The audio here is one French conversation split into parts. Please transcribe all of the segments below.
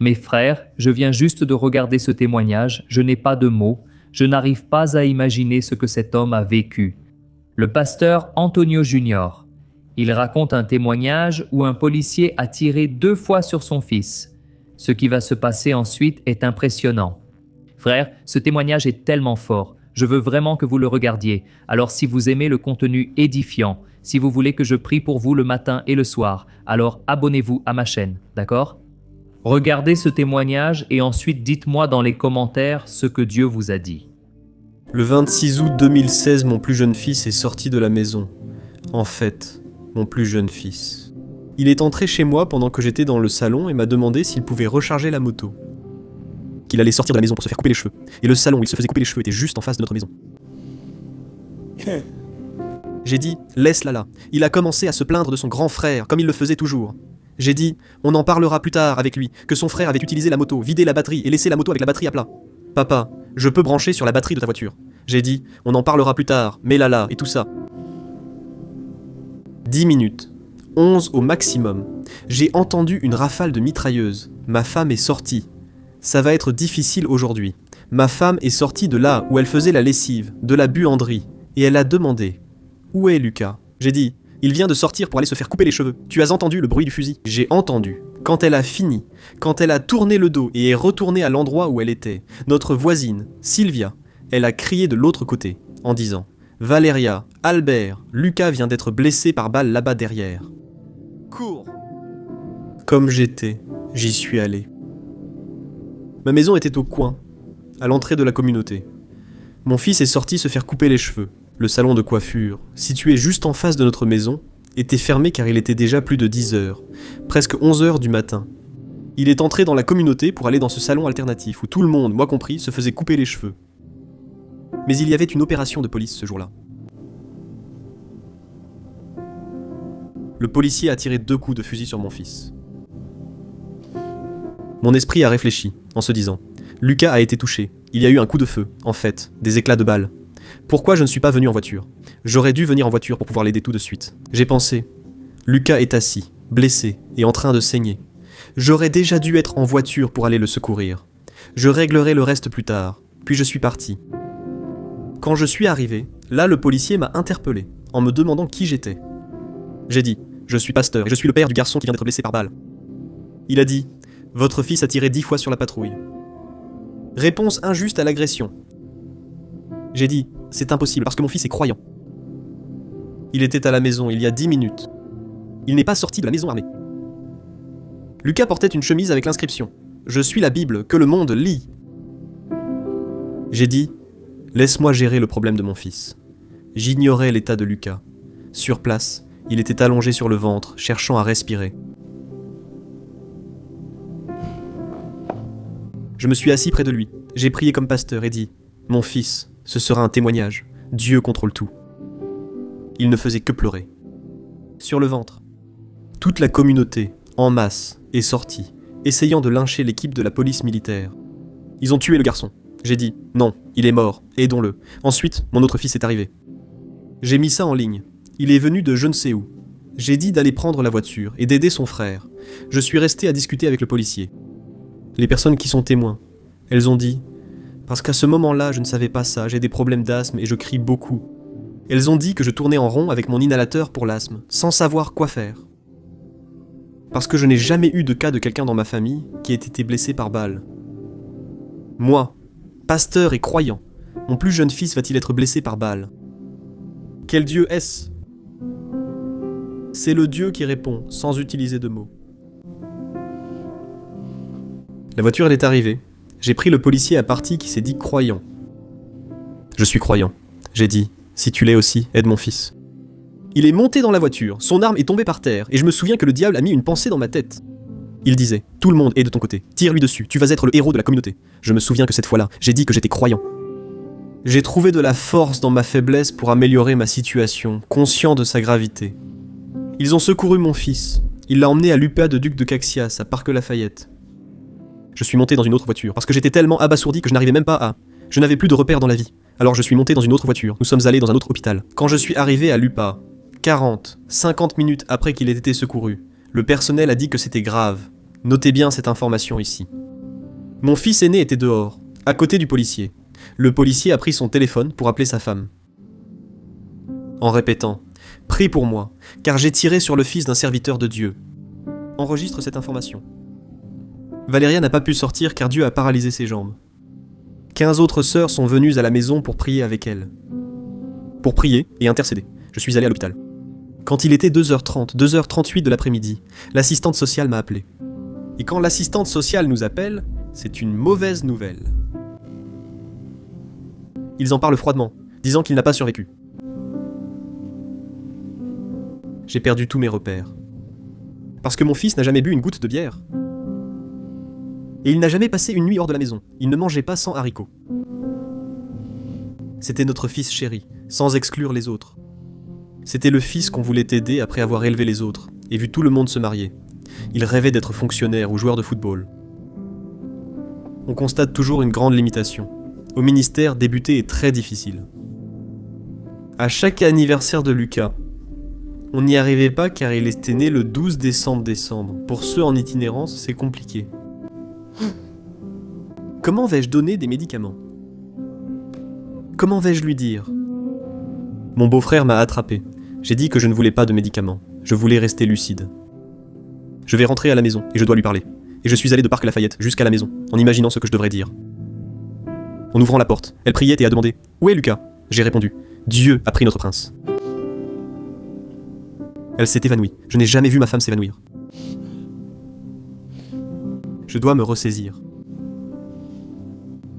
Mes frères, je viens juste de regarder ce témoignage, je n'ai pas de mots, je n'arrive pas à imaginer ce que cet homme a vécu. Le pasteur Antonio Junior. Il raconte un témoignage où un policier a tiré 2 fois sur son fils. Ce qui va se passer ensuite est impressionnant. Frères, ce témoignage est tellement fort. Je veux vraiment que vous le regardiez. Alors si vous aimez le contenu édifiant, si vous voulez que je prie pour vous le matin et le soir, alors abonnez-vous à ma chaîne, d'accord? Regardez ce témoignage et ensuite dites-moi dans les commentaires ce que Dieu vous a dit. Le 26 août 2016, mon plus jeune fils est sorti de la maison. En fait, mon plus jeune fils. Il est entré chez moi pendant que j'étais dans le salon et m'a demandé s'il pouvait recharger la moto. Qu'il allait sortir de la maison pour se faire couper les cheveux. Et le salon où il se faisait couper les cheveux était juste en face de notre maison. J'ai dit, laisse-la là. Il a commencé à se plaindre de son grand frère, comme il le faisait toujours. J'ai dit, on en parlera plus tard avec lui, que son frère avait utilisé la moto, vidé la batterie et laissé la moto avec la batterie à plat. Papa, je peux brancher sur la batterie de ta voiture. J'ai dit, on en parlera plus tard, mets-la là, et tout ça. 10 minutes. 11 au maximum. J'ai entendu une rafale de mitrailleuse. Ma femme est sortie. Ça va être difficile aujourd'hui. Ma femme est sortie de là où elle faisait la lessive, de la buanderie, et elle a demandé « Où est Lucas ?» J'ai dit « Il vient de sortir pour aller se faire couper les cheveux. Tu as entendu le bruit du fusil ?» J'ai entendu. Quand elle a fini, quand elle a tourné le dos et est retournée à l'endroit où elle était, notre voisine, Sylvia, elle a crié de l'autre côté, en disant « Valéria, Albert, Lucas vient d'être blessé par balle là-bas derrière. Cours !» Comme j'étais, j'y suis allé. Ma maison était au coin, à l'entrée de la communauté. Mon fils est sorti se faire couper les cheveux. Le salon de coiffure, situé juste en face de notre maison, était fermé car il était déjà plus de 10 heures, presque 11 heures du matin. Il est entré dans la communauté pour aller dans ce salon alternatif où tout le monde, moi compris, se faisait couper les cheveux. Mais il y avait une opération de police ce jour-là. Le policier a tiré 2 coups de fusil sur mon fils. Mon esprit a réfléchi, en se disant « Lucas a été touché, il y a eu un coup de feu, en fait, des éclats de balles. Pourquoi je ne suis pas venu en voiture? J'aurais dû venir en voiture pour pouvoir l'aider tout de suite. » J'ai pensé « Lucas est assis, blessé et en train de saigner. J'aurais déjà dû être en voiture pour aller le secourir. Je réglerai le reste plus tard, puis je suis parti. » Quand je suis arrivé, là le policier m'a interpellé, en me demandant qui j'étais. J'ai dit « Je suis pasteur et je suis le père du garçon qui vient d'être blessé par balle. » Il a dit « Votre fils a tiré 10 fois sur la patrouille. » Réponse injuste à l'agression. J'ai dit « C'est impossible parce que mon fils est croyant. » Il était à la maison il y a 10 minutes. Il n'est pas sorti de la maison armée. Lucas portait une chemise avec l'inscription « Je suis la Bible, que le monde lit. » J'ai dit « Laisse-moi gérer le problème de mon fils. » J'ignorais l'état de Lucas. Sur place, il était allongé sur le ventre, cherchant à respirer. Je me suis assis près de lui. J'ai prié comme pasteur et dit « Mon fils, ce sera un témoignage. Dieu contrôle tout. » Il ne faisait que pleurer. Sur le ventre. Toute la communauté, en masse, est sortie, essayant de lyncher l'équipe de la police militaire. Ils ont tué le garçon. J'ai dit « Non, il est mort, aidons-le. » Ensuite, mon autre fils est arrivé. J'ai mis ça en ligne. Il est venu de je ne sais où. J'ai dit d'aller prendre la voiture et d'aider son frère. Je suis resté à discuter avec le policier. Les personnes qui sont témoins, elles ont dit « Parce qu'à ce moment-là, je ne savais pas ça, j'ai des problèmes d'asthme et je crie beaucoup. » Elles ont dit que je tournais en rond avec mon inhalateur pour l'asthme, sans savoir quoi faire. Parce que je n'ai jamais eu de cas de quelqu'un dans ma famille qui ait été blessé par balle. Moi, pasteur et croyant, mon plus jeune fils va-t-il être blessé par balle? Quel Dieu est-ce? C'est le Dieu qui répond, sans utiliser de mots. La voiture, elle est arrivée. J'ai pris le policier à partie qui s'est dit croyant. Je suis croyant. J'ai dit, si tu l'es aussi, aide mon fils. Il est monté dans la voiture, son arme est tombée par terre, et je me souviens que le diable a mis une pensée dans ma tête. Il disait, tout le monde est de ton côté, tire-lui dessus, tu vas être le héros de la communauté. Je me souviens que cette fois-là, j'ai dit que j'étais croyant. J'ai trouvé de la force dans ma faiblesse pour améliorer ma situation, conscient de sa gravité. Ils ont secouru mon fils. Il l'a emmené à l'UPA de Duc de Caxias, à Parc-Lafayette. Je suis monté dans une autre voiture, parce que j'étais tellement abasourdi que je n'arrivais même pas à... Je n'avais plus de repères dans la vie. Alors je suis monté dans une autre voiture, nous sommes allés dans un autre hôpital. Quand je suis arrivé à l'UPA, 40, 50 minutes après qu'il ait été secouru, le personnel a dit que c'était grave, Notez bien cette information ici. Mon fils aîné était dehors, à côté du policier. Le policier a pris son téléphone pour appeler sa femme. En répétant « Prie pour moi, car j'ai tiré sur le fils d'un serviteur de Dieu ». Enregistre cette information. Valéria n'a pas pu sortir car Dieu a paralysé ses jambes. 15 autres sœurs sont venues à la maison pour prier avec elle. Pour prier et intercéder. Je suis allé à l'hôpital. Quand il était 2h30, 2h38 de l'après-midi, l'assistante sociale m'a appelé. Et quand l'assistante sociale nous appelle, c'est une mauvaise nouvelle. Ils en parlent froidement, disant qu'il n'a pas survécu. J'ai perdu tous mes repères. Parce que mon fils n'a jamais bu une goutte de bière. Et il n'a jamais passé une nuit hors de la maison. Il ne mangeait pas sans haricots. C'était notre fils chéri, sans exclure les autres. C'était le fils qu'on voulait aider après avoir élevé les autres, et vu tout le monde se marier. Il rêvait d'être fonctionnaire ou joueur de football. On constate toujours une grande limitation. Au ministère, débuter est très difficile. À chaque anniversaire de Lucas, on n'y arrivait pas car il était né le 12 décembre. Pour ceux en itinérance, c'est compliqué. Comment vais-je donner des médicaments? Comment vais-je lui dire? Mon beau-frère m'a attrapé. J'ai dit que je ne voulais pas de médicaments. Je voulais rester lucide. Je vais rentrer à la maison et je dois lui parler. Et je suis allé de Parc Lafayette jusqu'à la maison, en imaginant ce que je devrais dire. En ouvrant la porte, elle priait et a demandé « Où est Lucas ?» J'ai répondu « Dieu a pris notre prince. » Elle s'est évanouie. Je n'ai jamais vu ma femme s'évanouir. Je dois me ressaisir.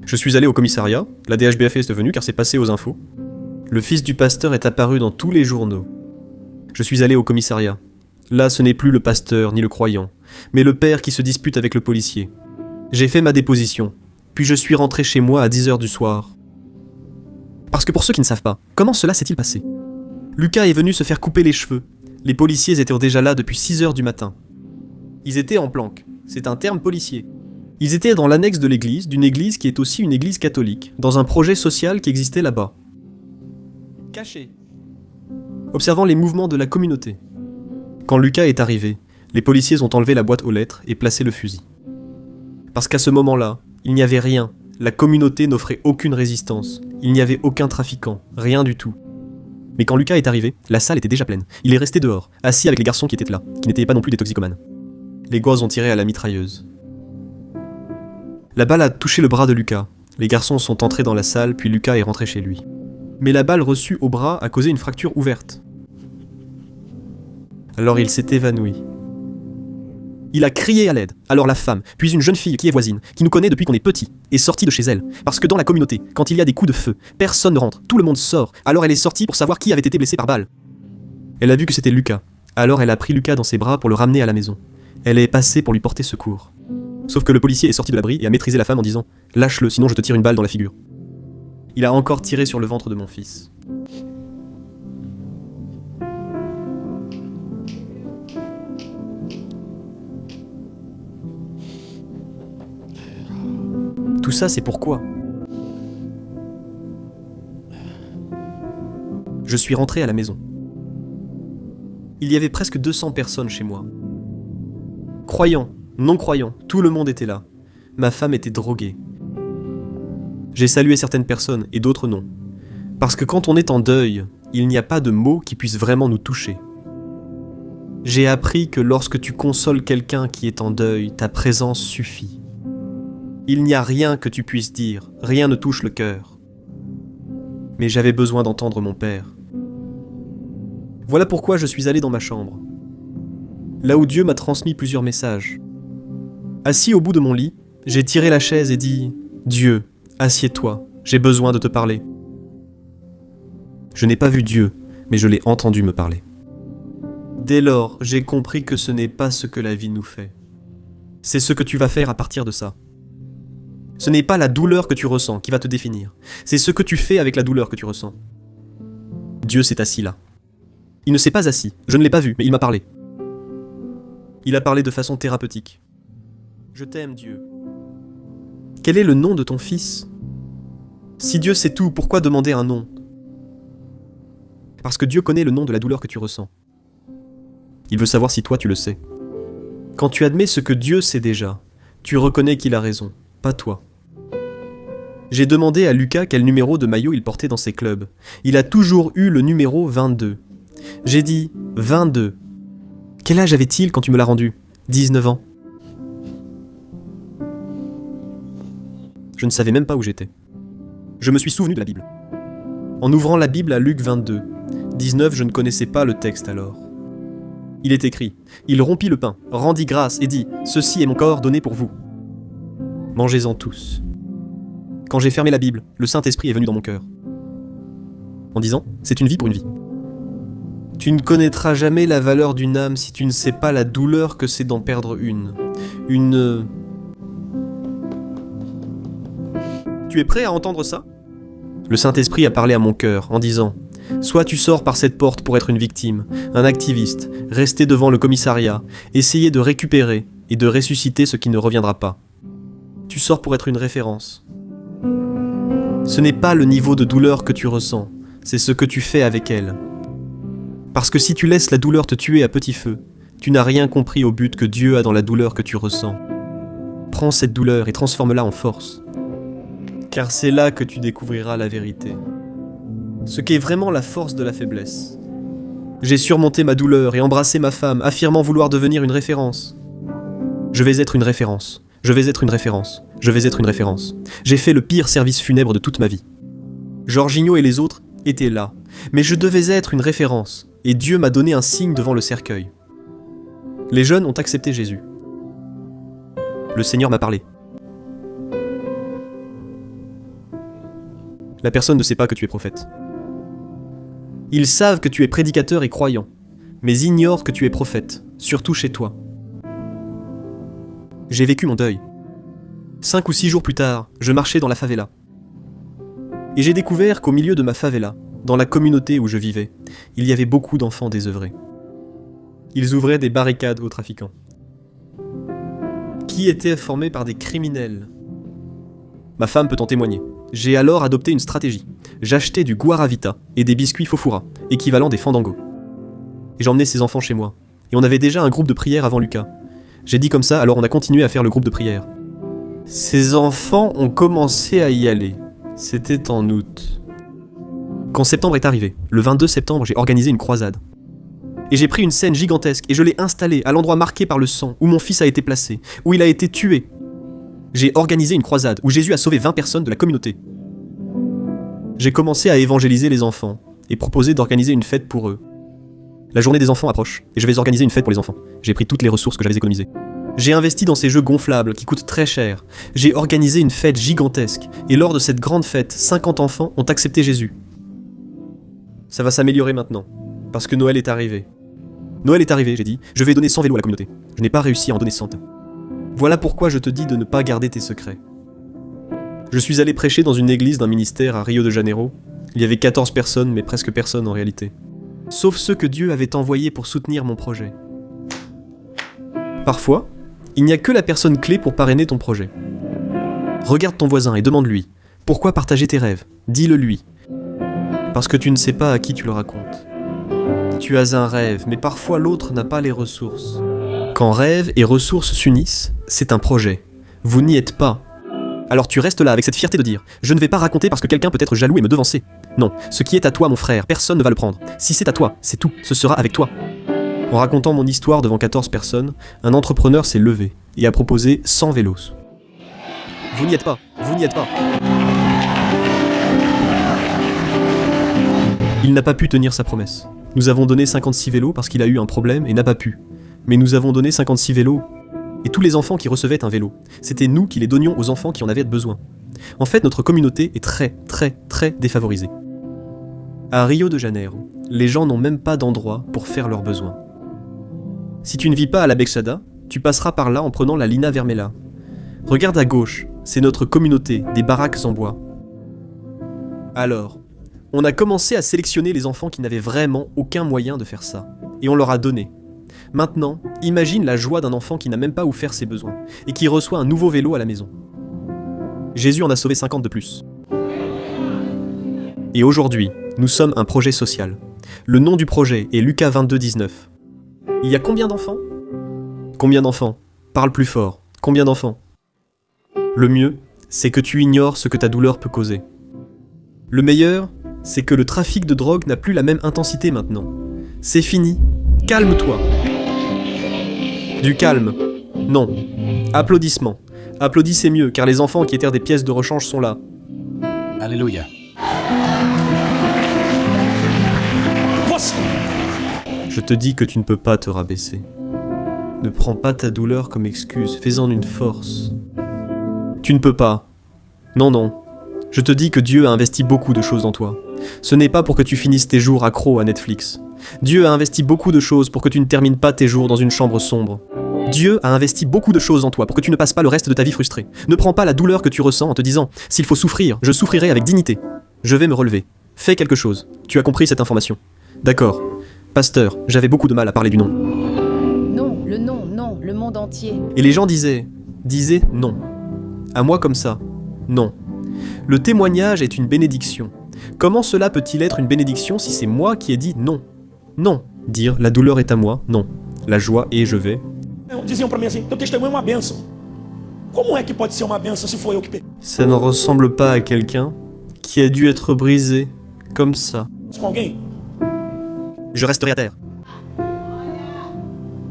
Je suis allé au commissariat, la DHBF est venue car c'est passé aux infos. Le fils du pasteur est apparu dans tous les journaux. Je suis allé au commissariat. Là, ce n'est plus le pasteur ni le croyant, mais le père qui se dispute avec le policier. J'ai fait ma déposition, puis je suis rentré chez moi à 10h du soir. Parce que pour ceux qui ne savent pas, comment cela s'est-il passé? Lucas est venu se faire couper les cheveux. Les policiers étaient déjà là depuis 6h du matin. Ils étaient en planque, c'est un terme policier. Ils étaient dans l'annexe de l'église, d'une église qui est aussi une église catholique, dans un projet social qui existait là-bas. Cachés. Observant les mouvements de la communauté. Quand Lucas est arrivé, les policiers ont enlevé la boîte aux lettres et placé le fusil. Parce qu'à ce moment-là, il n'y avait rien, la communauté n'offrait aucune résistance, il n'y avait aucun trafiquant, rien du tout. Mais quand Lucas est arrivé, la salle était déjà pleine. Il est resté dehors, assis avec les garçons qui étaient là, qui n'étaient pas non plus des toxicomanes. Les gosses ont tiré à la mitrailleuse. La balle a touché le bras de Lucas. Les garçons sont entrés dans la salle, puis Lucas est rentré chez lui. Mais la balle reçue au bras a causé une fracture ouverte. Alors il s'est évanoui. Il a crié à l'aide. Alors la femme, puis une jeune fille qui est voisine, qui nous connaît depuis qu'on est petit, est sortie de chez elle. Parce que dans la communauté, quand il y a des coups de feu, personne ne rentre, tout le monde sort. Alors elle est sortie pour savoir qui avait été blessé par balle. Elle a vu que c'était Lucas. Alors elle a pris Lucas dans ses bras pour le ramener à la maison. Elle est passée pour lui porter secours. Sauf que le policier est sorti de l'abri et a maîtrisé la femme en disant « Lâche-le, sinon je te tire une balle dans la figure ». Il a encore tiré sur le ventre de mon fils. Tout ça, c'est pourquoi. Je suis rentré à la maison. Il y avait presque 200 personnes chez moi. Croyants, non-croyants, tout le monde était là. Ma femme était droguée. J'ai salué certaines personnes et d'autres non. Parce que quand on est en deuil, il n'y a pas de mots qui puissent vraiment nous toucher. J'ai appris que lorsque tu consoles quelqu'un qui est en deuil, ta présence suffit. Il n'y a rien que tu puisses dire, rien ne touche le cœur. Mais j'avais besoin d'entendre mon père. Voilà pourquoi je suis allé dans ma chambre. Là où Dieu m'a transmis plusieurs messages. Assis au bout de mon lit, j'ai tiré la chaise et dit « Dieu, assieds-toi, j'ai besoin de te parler. » Je n'ai pas vu Dieu, mais je l'ai entendu me parler. Dès lors, j'ai compris que ce n'est pas ce que la vie nous fait. C'est ce que tu vas faire à partir de ça. Ce n'est pas la douleur que tu ressens qui va te définir. C'est ce que tu fais avec la douleur que tu ressens. Dieu s'est assis là. Il ne s'est pas assis, je ne l'ai pas vu, mais il m'a parlé. Il a parlé de façon thérapeutique. Je t'aime, Dieu. Quel est le nom de ton fils? Si Dieu sait tout, pourquoi demander un nom? Parce que Dieu connaît le nom de la douleur que tu ressens. Il veut savoir si toi tu le sais. Quand tu admets ce que Dieu sait déjà, tu reconnais qu'il a raison, pas toi. J'ai demandé à Lucas quel numéro de maillot il portait dans ses clubs. Il a toujours eu le numéro 22. J'ai dit 22. Quel âge avait-il quand tu me l'as rendu ? 19 ans. Je ne savais même pas où j'étais. Je me suis souvenu de la Bible. En ouvrant la Bible à Luc 22, 19, je ne connaissais pas le texte alors. Il est écrit, il rompit le pain, rendit grâce et dit, « Ceci est mon corps donné pour vous. Mangez-en tous. » Quand j'ai fermé la Bible, le Saint-Esprit est venu dans mon cœur. En disant, c'est une vie pour une vie. Tu ne connaîtras jamais la valeur d'une âme si tu ne sais pas la douleur que c'est d'en perdre une. Tu es prêt à entendre ça ? Le Saint-Esprit a parlé à mon cœur en disant, soit tu sors par cette porte pour être une victime, un activiste, rester devant le commissariat, essayer de récupérer et de ressusciter ce qui ne reviendra pas. Tu sors pour être une référence. Ce n'est pas le niveau de douleur que tu ressens, c'est ce que tu fais avec elle. Parce que si tu laisses la douleur te tuer à petit feu, tu n'as rien compris au but que Dieu a dans la douleur que tu ressens. Prends cette douleur et transforme-la en force. Car c'est là que tu découvriras la vérité. Ce qu'est vraiment la force de la faiblesse. J'ai surmonté ma douleur et embrassé ma femme, affirmant vouloir devenir une référence. Je vais être une référence. Je vais être une référence. Je vais être une référence. J'ai fait le pire service funèbre de toute ma vie. Jorginho et les autres étaient là. Mais je devais être une référence. Et Dieu m'a donné un signe devant le cercueil. Les jeunes ont accepté Jésus. Le Seigneur m'a parlé. La personne ne sait pas que tu es prophète. Ils savent que tu es prédicateur et croyant, mais ignorent que tu es prophète, surtout chez toi. J'ai vécu mon deuil. 5 ou 6 jours plus tard, je marchais dans la favela. Et j'ai découvert qu'au milieu de ma favela, dans la communauté où je vivais, il y avait beaucoup d'enfants désœuvrés. Ils ouvraient des barricades aux trafiquants, qui étaient formés par des criminels. Ma femme peut en témoigner. J'ai alors adopté une stratégie. J'achetais du guaravita et des biscuits fofura, équivalent des fandangos. Et j'emmenais ces enfants chez moi. Et on avait déjà un groupe de prière avant Lucas. J'ai dit comme ça, alors on a continué à faire le groupe de prière. Ces enfants ont commencé à y aller. C'était en août. Quand septembre est arrivé, le 22 septembre, j'ai organisé une croisade. Et j'ai pris une scène gigantesque et je l'ai installée à l'endroit marqué par le sang, où mon fils a été placé, où il a été tué. J'ai organisé une croisade où Jésus a sauvé 20 personnes de la communauté. J'ai commencé à évangéliser les enfants et proposé d'organiser une fête pour eux. La journée des enfants approche et je vais organiser une fête pour les enfants. J'ai pris toutes les ressources que j'avais économisées. J'ai investi dans ces jeux gonflables qui coûtent très cher. J'ai organisé une fête gigantesque et lors de cette grande fête, 50 enfants ont accepté Jésus. Ça va s'améliorer maintenant parce que Noël est arrivé. Noël est arrivé, j'ai dit, je vais donner 100 vélos à la communauté. Je n'ai pas réussi à en donner 100. Voilà pourquoi je te dis de ne pas garder tes secrets. Je suis allé prêcher dans une église d'un ministère à Rio de Janeiro. Il y avait 14 personnes, mais presque personne en réalité. Sauf ceux que Dieu avait envoyés pour soutenir mon projet. Parfois, il n'y a que la personne clé pour parrainer ton projet. Regarde ton voisin et demande-lui « Pourquoi partager tes rêves ?» Dis-le lui. Parce que tu ne sais pas à qui tu le racontes. Tu as un rêve, mais parfois l'autre n'a pas les ressources. Quand rêve et ressources s'unissent, c'est un projet. Vous n'y êtes pas. Alors tu restes là avec cette fierté de dire « Je ne vais pas raconter parce que quelqu'un peut être jaloux et me devancer. » Non, ce qui est à toi mon frère, personne ne va le prendre. Si c'est à toi, c'est tout, ce sera avec toi. En racontant mon histoire devant 14 personnes, un entrepreneur s'est levé et a proposé 100 vélos. Vous n'y êtes pas, vous n'y êtes pas. Il n'a pas pu tenir sa promesse. Nous avons donné 56 vélos parce qu'il a eu un problème et n'a pas pu. Mais nous avons donné 56 vélos. Et tous les enfants qui recevaient un vélo, c'était nous qui les donnions aux enfants qui en avaient besoin. En fait, notre communauté est très défavorisée. À Rio de Janeiro, les gens n'ont même pas d'endroit pour faire leurs besoins. Si tu ne vis pas à la Baixada, tu passeras par là en prenant la Linha Vermelha. Regarde à gauche, c'est notre communauté, des baraques en bois. Alors, on a commencé à sélectionner les enfants qui n'avaient vraiment aucun moyen de faire ça. Et on leur a donné. Maintenant, imagine la joie d'un enfant qui n'a même pas où faire ses besoins, et qui reçoit un nouveau vélo à la maison. Jésus en a sauvé 50 de plus. Et aujourd'hui, nous sommes un projet social. Le nom du projet est Lucas 22, 19. Il y a combien d'enfants ? Combien d'enfants? Parle plus fort. Combien d'enfants? Le mieux, c'est que tu ignores ce que ta douleur peut causer. Le meilleur, c'est que le trafic de drogue n'a plus la même intensité maintenant. C'est fini. Calme-toi. Du calme. Non. Applaudissements. Applaudissez mieux, car les enfants qui étaient des pièces de rechange sont là. Alléluia. Je te dis que tu ne peux pas te rabaisser. Ne prends pas ta douleur comme excuse, fais-en une force. Tu ne peux pas. Non, non. Je te dis que Dieu a investi beaucoup de choses en toi. Ce n'est pas pour que tu finisses tes jours accro à Netflix. Dieu a investi beaucoup de choses pour que tu ne termines pas tes jours dans une chambre sombre. Dieu a investi beaucoup de choses en toi pour que tu ne passes pas le reste de ta vie frustré. Ne prends pas la douleur que tu ressens en te disant « S'il faut souffrir, je souffrirai avec dignité. Je vais me relever. Fais quelque chose. » Tu as compris cette information. D'accord. Pasteur, j'avais beaucoup de mal à parler du non. Non, le monde entier. Et les gens disaient non. À moi comme ça, non. Le témoignage est une bénédiction. Comment cela peut-il être une bénédiction si c'est moi qui ai dit non? Non. Dire la douleur est à moi, non. La joie est je vais. Diziam para mim assim, teu testemunho é uma bênção. Como é que pode ser uma bênção se foi eu que peguei? Ça ne ressemble pas à quelqu'un qui a dû être brisé comme ça. Com alguém? Je resterai à terre.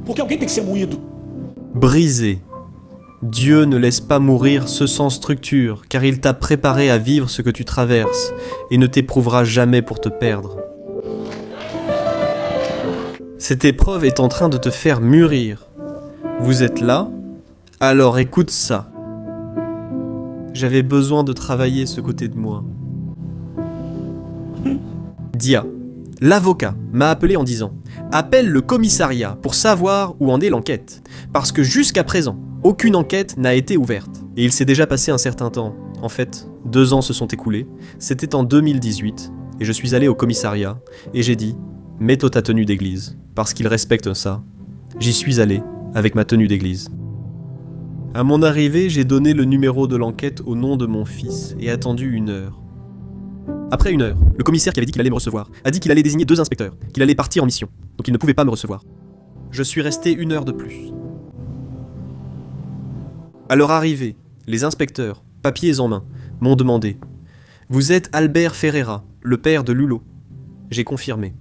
Porque alguém tem que ser moído. Brisé. Dieu ne laisse pas mourir ceux sans structure, car il t'a préparé à vivre ce que tu traverses, et ne t'éprouvera jamais pour te perdre. Cette épreuve est en train de te faire mûrir. Vous êtes là? Alors écoute ça. J'avais besoin de travailler ce côté de moi. Dia, l'avocat, m'a appelé en disant « Appelle le commissariat pour savoir où en est l'enquête. Parce que jusqu'à présent, aucune enquête n'a été ouverte. » Et il s'est déjà passé un certain temps. En fait, 2 ans se sont écoulés. C'était en 2018. Et je suis allé au commissariat. Et j'ai dit « Mets-toi ta tenue d'église. » Parce qu'ils respectent ça. J'y suis allé avec ma tenue d'église. À mon arrivée, j'ai donné le numéro de l'enquête au nom de mon fils et attendu 1 heure. Après 1 heure, le commissaire qui avait dit qu'il allait me recevoir a dit qu'il allait désigner 2 inspecteurs, qu'il allait partir en mission, donc il ne pouvait pas me recevoir. Je suis resté 1 heure de plus. À leur arrivée, les inspecteurs, papiers en main, m'ont demandé « Vous êtes Albert Ferreira, le père de Lulo ?» J'ai confirmé.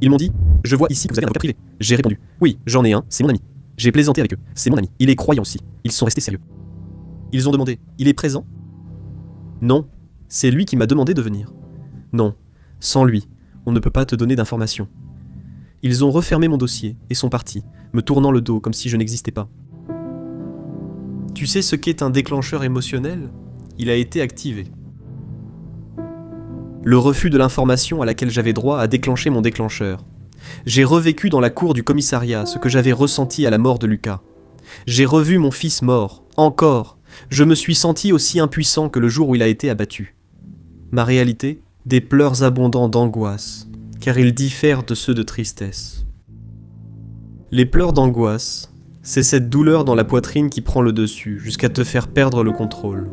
Ils m'ont dit « Je vois ici que vous avez un avocat privé. » J'ai répondu « Oui, j'en ai un, c'est mon ami. » J'ai plaisanté avec eux, c'est mon ami. Il est croyant aussi. Ils sont restés sérieux. Ils ont demandé « Il est présent ?» Non, c'est lui qui m'a demandé de venir. Non, sans lui, on ne peut pas te donner d'informations. Ils ont refermé mon dossier et sont partis, me tournant le dos comme si je n'existais pas. Tu sais ce qu'est un déclencheur émotionnel? Il a été activé. Le refus de l'information à laquelle j'avais droit a déclenché mon déclencheur. J'ai revécu dans la cour du commissariat ce que j'avais ressenti à la mort de Lucas. J'ai revu mon fils mort, encore. Je me suis senti aussi impuissant que le jour où il a été abattu. Ma réalité, des pleurs abondants d'angoisse, car ils diffèrent de ceux de tristesse. Les pleurs d'angoisse, c'est cette douleur dans la poitrine qui prend le dessus, jusqu'à te faire perdre le contrôle.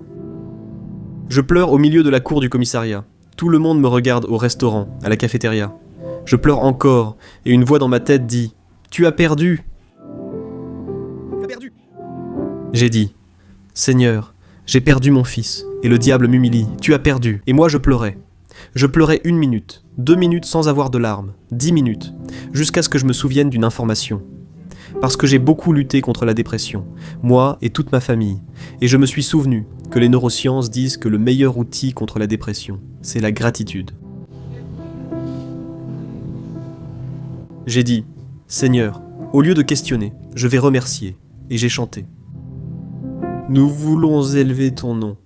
Je pleure au milieu de la cour du commissariat. Tout le monde me regarde au restaurant, à la cafétéria. Je pleure encore, et une voix dans ma tête dit « Tu as perdu !» Tu as perdu ! J'ai dit « Seigneur, j'ai perdu mon fils, et le diable m'humilie, tu as perdu !» Et moi je pleurais. Je pleurais 1 minute, 2 minutes sans avoir de larmes, 10 minutes, jusqu'à ce que je me souvienne d'une information. Parce que j'ai beaucoup lutté contre la dépression, moi et toute ma famille, et je me suis souvenu que les neurosciences disent que le meilleur outil contre la dépression, c'est la gratitude. J'ai dit « Seigneur, au lieu de questionner, je vais remercier » et j'ai chanté. Nous voulons élever ton nom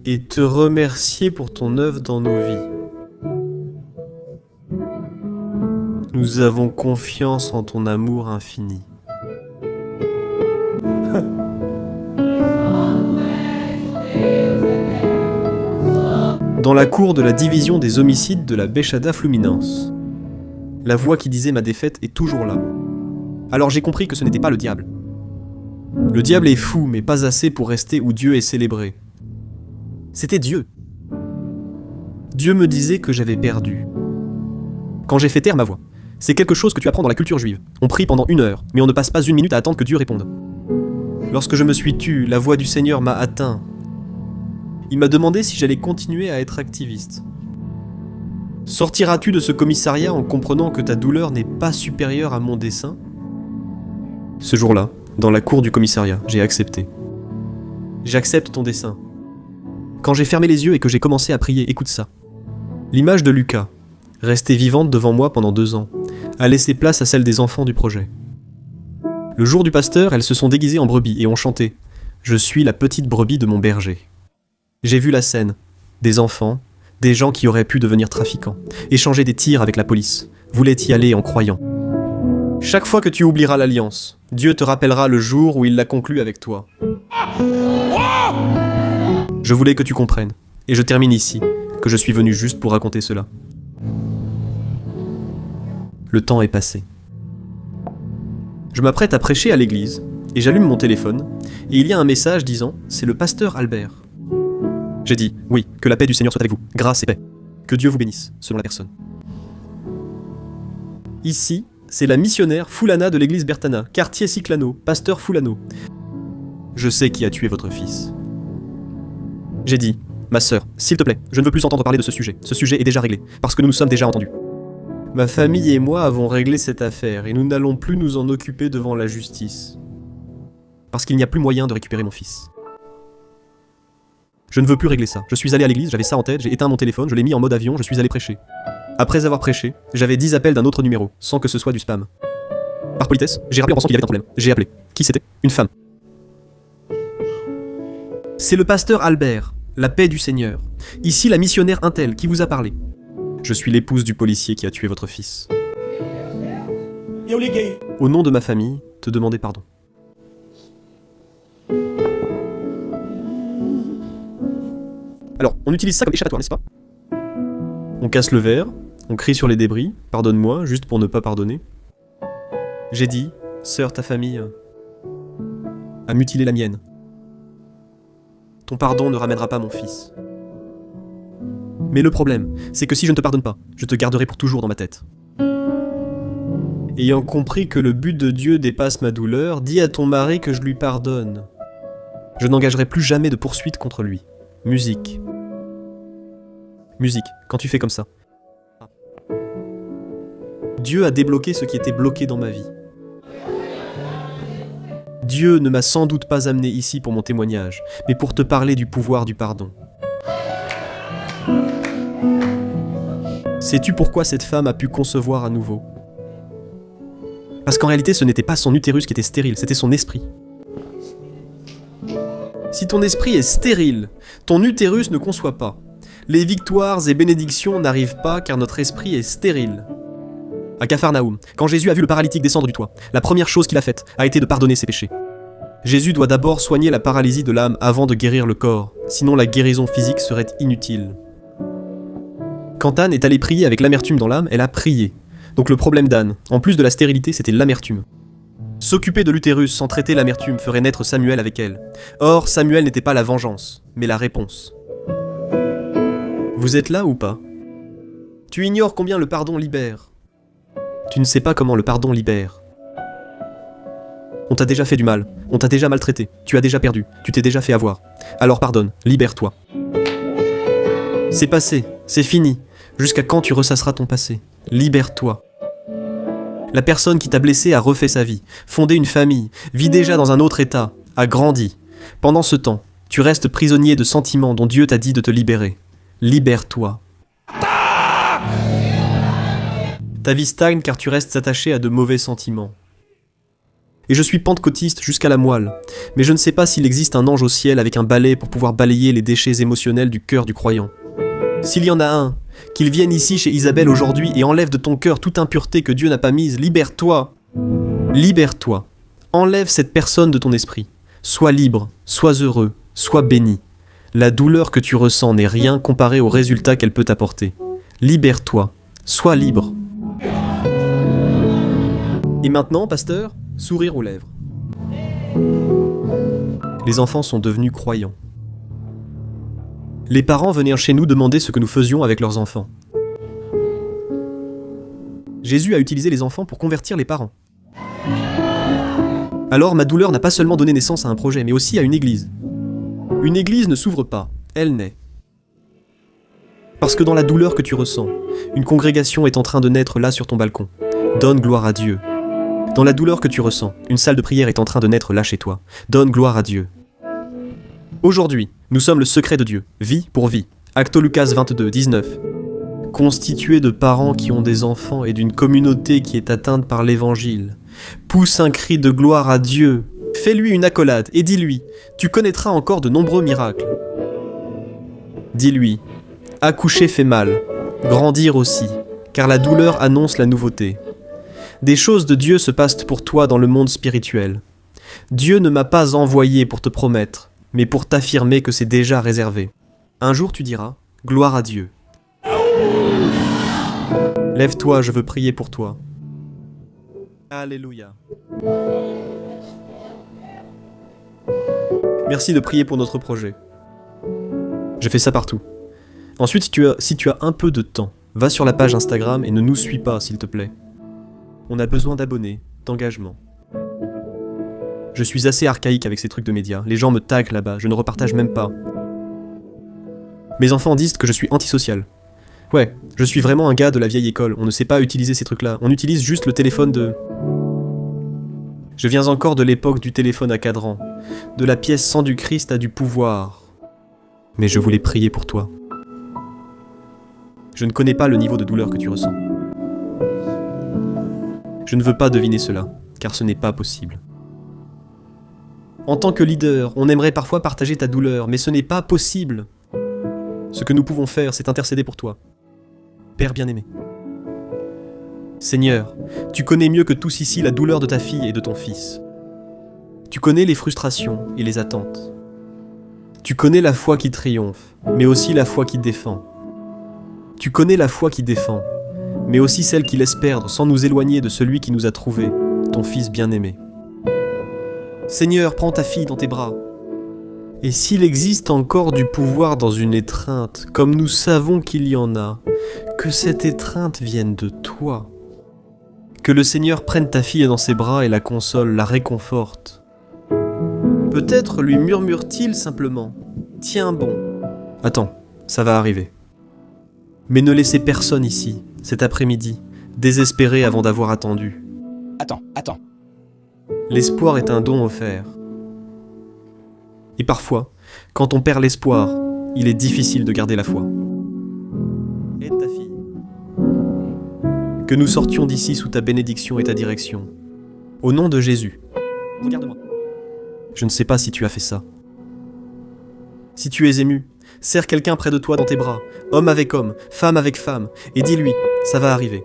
et te remercier pour ton œuvre dans nos vies. Nous avons confiance en ton amour infini. Dans la cour de la division des homicides de la Baixada Fluminense. La voix qui disait ma défaite est toujours là. Alors j'ai compris que ce n'était pas le diable. Le diable est fou, mais pas assez pour rester où Dieu est célébré. C'était Dieu. Dieu me disait que j'avais perdu. Quand j'ai fait taire ma voix, C'est quelque chose que tu apprends dans la culture juive. On prie pendant 1 heure, mais on ne passe pas 1 minute à attendre que Dieu réponde. Lorsque je me suis tu, la voix du Seigneur m'a atteint. Il m'a demandé si j'allais continuer à être activiste. Sortiras-tu de ce commissariat en comprenant que ta douleur n'est pas supérieure à mon dessein ? Ce jour-là, dans la cour du commissariat, j'ai accepté. J'accepte ton dessein. Quand j'ai fermé les yeux et que j'ai commencé à prier, écoute ça. L'image de Lucas, restée vivante devant moi pendant 2 ans, a laissé place à celle des enfants du projet. Le jour du pasteur, elles se sont déguisées en brebis et ont chanté « Je suis la petite brebis de mon berger ». J'ai vu la scène, des enfants, des gens qui auraient pu devenir trafiquants, échanger des tirs avec la police, voulaient y aller en croyant. Chaque fois que tu oublieras l'alliance, Dieu te rappellera le jour où il l'a conclu avec toi. Je voulais que tu comprennes, et je termine ici, que je suis venu juste pour raconter cela. Le temps est passé. Je m'apprête à prêcher à l'église, et j'allume mon téléphone, et il y a un message disant « C'est le pasteur Albert ». J'ai dit « Oui, que la paix du Seigneur soit avec vous, grâce et paix. Que Dieu vous bénisse, selon la personne. » Ici, c'est la missionnaire Foulana de l'église Bertana, quartier Cyclano, pasteur Foulano. Je sais qui a tué votre fils. J'ai dit « Ma sœur, s'il te plaît, je ne veux plus entendre parler de ce sujet est déjà réglé, parce que nous nous sommes déjà entendus. Ma famille et moi avons réglé cette affaire, et nous n'allons plus nous en occuper devant la justice. Parce qu'il n'y a plus moyen de récupérer mon fils. Je ne veux plus régler ça. Je suis allé à l'église, j'avais ça en tête, j'ai éteint mon téléphone, je l'ai mis en mode avion, je suis allé prêcher. Après avoir prêché, j'avais 10 appels d'un autre numéro, sans que ce soit du spam. Par politesse, j'ai rappelé en pensant qu'il y avait un problème. J'ai appelé. Qui c'était ? Une femme. C'est le pasteur Albert, la paix du Seigneur. Ici la missionnaire Intel qui vous a parlé. Je suis l'épouse du policier qui a tué votre fils. Au nom de ma famille, te demander pardon. Alors, on utilise ça comme échappatoire, n'est-ce pas ? On casse le verre, on crie sur les débris, pardonne-moi, juste pour ne pas pardonner. J'ai dit, sœur, ta famille a mutilé la mienne. Ton pardon ne ramènera pas mon fils. Mais le problème, c'est que si je ne te pardonne pas, je te garderai pour toujours dans ma tête. Ayant compris que le but de Dieu dépasse ma douleur, dis à ton mari que je lui pardonne. Je n'engagerai plus jamais de poursuite contre lui. Musique. Musique, quand tu fais comme ça. Dieu a débloqué ce qui était bloqué dans ma vie. Dieu ne m'a sans doute pas amené ici pour mon témoignage, mais pour te parler du pouvoir du pardon. Sais-tu pourquoi cette femme a pu concevoir à nouveau ? Parce qu'en réalité, ce n'était pas son utérus qui était stérile, c'était son esprit. Si ton esprit est stérile, ton utérus ne conçoit pas. Les victoires et bénédictions n'arrivent pas car notre esprit est stérile. À Capharnaüm, quand Jésus a vu le paralytique descendre du toit, la première chose qu'il a faite a été de pardonner ses péchés. Jésus doit d'abord soigner la paralysie de l'âme avant de guérir le corps, sinon la guérison physique serait inutile. Quand Anne est allée prier avec l'amertume dans l'âme, elle a prié. Donc le problème d'Anne, en plus de la stérilité, c'était l'amertume. S'occuper de l'utérus sans traiter l'amertume ferait naître Samuel avec elle. Or, Samuel n'était pas la vengeance, mais la réponse. Vous êtes là ou pas ? Tu ignores combien le pardon libère. Tu ne sais pas comment le pardon libère. On t'a déjà fait du mal, on t'a déjà maltraité, tu as déjà perdu, tu t'es déjà fait avoir. Alors pardonne, libère-toi. C'est passé, c'est fini. Jusqu'à quand tu ressasseras ton passé ? Libère-toi. La personne qui t'a blessé a refait sa vie, fondé une famille, vit déjà dans un autre état, a grandi. Pendant ce temps, tu restes prisonnier de sentiments dont Dieu t'a dit de te libérer. Libère-toi. Ta vie stagne car tu restes attaché à de mauvais sentiments. Et je suis pentecôtiste jusqu'à la moelle, mais je ne sais pas s'il existe un ange au ciel avec un balai pour pouvoir balayer les déchets émotionnels du cœur du croyant. S'il y en a un, qu'il vienne ici chez Isabelle aujourd'hui et enlève de ton cœur toute impureté que Dieu n'a pas mise, libère-toi. Libère-toi. Enlève cette personne de ton esprit. Sois libre, sois heureux, sois béni. La douleur que tu ressens n'est rien comparé au résultat qu'elle peut t'apporter. Libère-toi. Sois libre. Et maintenant, pasteur, sourire aux lèvres. Les enfants sont devenus croyants. Les parents venaient chez nous demander ce que nous faisions avec leurs enfants. Jésus a utilisé les enfants pour convertir les parents. Alors ma douleur n'a pas seulement donné naissance à un projet, mais aussi à une église. Une église ne s'ouvre pas, elle naît. Parce que dans la douleur que tu ressens, une congrégation est en train de naître là sur ton balcon. Donne gloire à Dieu. Dans la douleur que tu ressens, une salle de prière est en train de naître là chez toi. Donne gloire à Dieu. Aujourd'hui, nous sommes le secret de Dieu, vie pour vie. Acto Lucas 22, 19. Constitué de parents qui ont des enfants et d'une communauté qui est atteinte par l'évangile. Pousse un cri de gloire à Dieu. Fais-lui une accolade et dis-lui, tu connaîtras encore de nombreux miracles. Dis-lui, accoucher fait mal, grandir aussi, car la douleur annonce la nouveauté. Des choses de Dieu se passent pour toi dans le monde spirituel. Dieu ne m'a pas envoyé pour te promettre, mais pour t'affirmer que c'est déjà réservé. Un jour tu diras, gloire à Dieu. Lève-toi, je veux prier pour toi. Alléluia. Merci de prier pour notre projet. Je fais ça partout. Ensuite, si tu as un peu de temps, va sur la page Instagram et ne nous suis pas, s'il te plaît. On a besoin d'abonnés, d'engagement. Je suis assez archaïque avec ces trucs de médias. Les gens me taguent là-bas, je ne repartage même pas. Mes enfants disent que je suis antisocial. Ouais, je suis vraiment un gars de la vieille école, on ne sait pas utiliser ces trucs-là. On utilise juste le téléphone de... Je viens encore de l'époque du téléphone à cadran, de la pièce sans du Christ à du pouvoir. Mais je voulais prier pour toi. Je ne connais pas le niveau de douleur que tu ressens. Je ne veux pas deviner cela, car ce n'est pas possible. En tant que leader, on aimerait parfois partager ta douleur, mais ce n'est pas possible. Ce que nous pouvons faire, c'est intercéder pour toi. Père bien-aimé. Seigneur, tu connais mieux que tous ici la douleur de ta fille et de ton fils. Tu connais les frustrations et les attentes. Tu connais la foi qui triomphe, mais aussi la foi qui défend. Tu connais la foi qui défend, mais aussi celle qui laisse perdre sans nous éloigner de celui qui nous a trouvés, ton fils bien-aimé. Seigneur, prends ta fille dans tes bras. Et s'il existe encore du pouvoir dans une étreinte, comme nous savons qu'il y en a, que cette étreinte vienne de toi. Que le Seigneur prenne ta fille dans ses bras et la console, la réconforte. Peut-être lui murmure-t-il simplement « Tiens bon ». Attends, ça va arriver. Mais ne laissez personne ici, cet après-midi, désespéré avant d'avoir attendu. Attends. L'espoir est un don offert. Et parfois, quand on perd l'espoir, il est difficile de garder la foi. Aide ta fille. Que nous sortions d'ici sous ta bénédiction et ta direction. Au nom de Jésus. Regarde-moi. Je ne sais pas si tu as fait ça. Si tu es ému, serre quelqu'un près de toi dans tes bras, homme avec homme, femme avec femme, et dis-lui, ça va arriver.